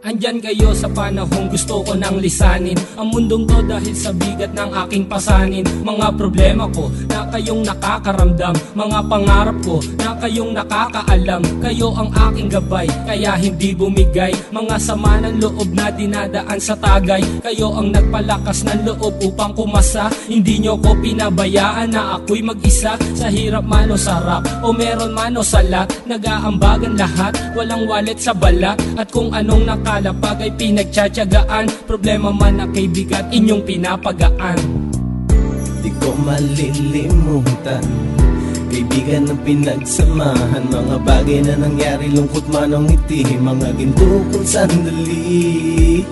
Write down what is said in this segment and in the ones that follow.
Andyan kayo sa panahong gusto ko nang lisanin ang mundong to dahil sa bigat ng aking pasanin. Mga problema ko na kayong nakakaramdam, mga pangarap ko na kayong nakakaalam. Kayo ang aking gabay, kaya hindi bumigay. Mga sama ng loob na dinadaan sa tagay, kayo ang nagpalakas ng loob upang kumasa. Hindi nyo ko pinabayaan na ako'y mag-isa. Sa hirap man o sarap, o meron man o salat, nag-aambagan lahat, walang walet sa balat. At kung anong nakalapag ay pinagtsatsagaan, problema man na kay bigat, inyong pinapagaan. Di ko malilimutan, kaibigan ng pinagsamahan, mga bagay na nangyari, lungkot man o ngiti, mga ginto kong sandali.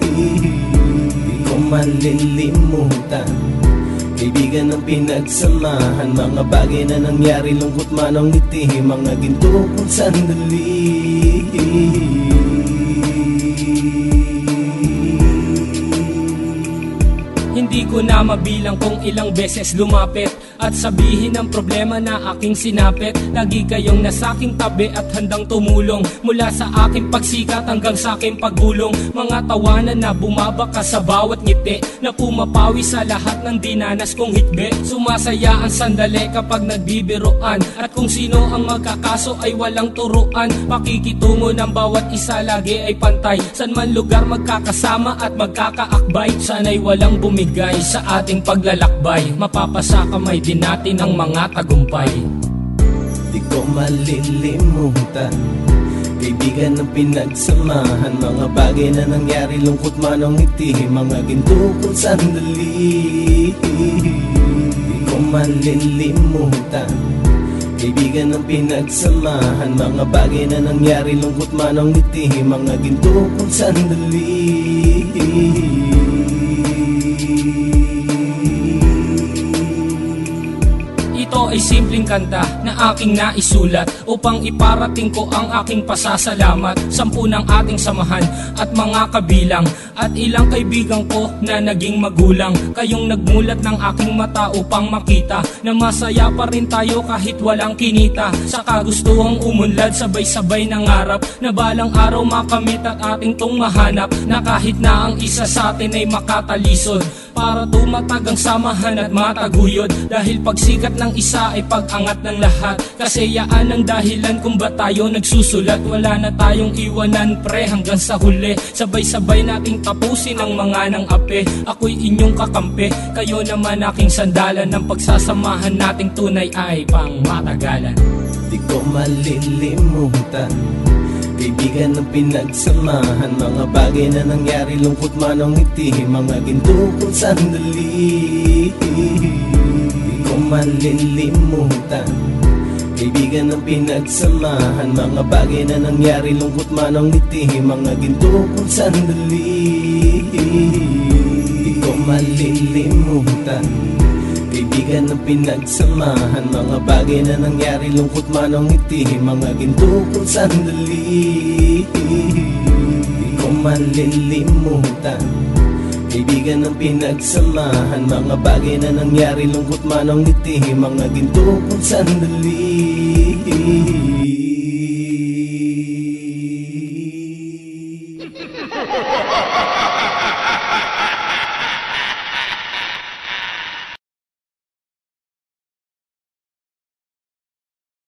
Di ko malilimutan, kaibigan ng pinagsamahan, mga bagay na nangyari, lungkot man o ngiti, mga ginto kong sandali. Hindi ko na mabilang kung ilang beses lumapit at sabihin ang problema na aking sinapit. Lagi kayong nasa aking tabi at handang tumulong, mula sa aking pagsikat hanggang sa aking paggulong. Mga tawanan na bumabaka sa bawat ngiti, na pumapawi sa lahat ng dinanas kong hitbe. Sumasaya ang sandali kapag nagbibiroan, at kung sino ang magkakaso ay walang turuan. Pakikitungo ng bawat isa lagi ay pantay, san man lugar magkakasama at magkakaakbay. Sana'y walang bumigay sa ating paglalakbay, mapapasa kamay din natin ang mga tagumpay. Di ko malilimutan, kaibigan ng pinagsamahan, mga bagay na nangyari, lungkot man o ngiti, mga ginto kong sandali. Di ko malilimutan, kaibigan ng pinagsamahan, mga bagay na nangyari, lungkot man o ngiti, mga ginto kong sandali. Ito ay simpleng kanta na aking naisulat upang iparating ko ang aking pasasalamat. 10 ng ating samahan at mga kabilang, at ilang kaibigan ko na naging magulang. Kayong nagmulat ng aking mata upang makita na masaya pa rin tayo kahit walang kinita. Sa kagustuhang umunlad, sabay-sabay nangarap na balang araw makamit at ating tong mahanap, na kahit na ang isa sa atin ay makatalisod, para tumatag ang samahan at mataguyod. Dahil pagsikat ng isa ay pag-angat ng lahat, kasi yaan ang dahilan kung ba tayo nagsusulat. Wala na tayong iwanan pre hanggang sa huli, sabay-sabay nating tapusin ang mga nang ape. Ako'y inyong kakampi, kayo naman aking sandalan, ng pagsasamahan nating tunay ay pang matagalan. Di ko malilimutan, kaibigan ng pinagsamahan, mga bagay na nangyari, lungkot man o ngiti, mga ginto kong sandali. Di ko malilimutan, kaibigan ng pinagsamahan, mga bagay na nangyari, lungkot man o ngiti, mga ginto kong sandali. Di ko malilimutan, kaibigan ng pinagsamahan, mga bagay na nangyari, lungkot man o ngiti, mga ginto kong sandali. Di ko malilimutan, kaibigan ng pinagsamahan, mga bagay na nangyari, lungkot man o ngiti, mga ginto kong sandali.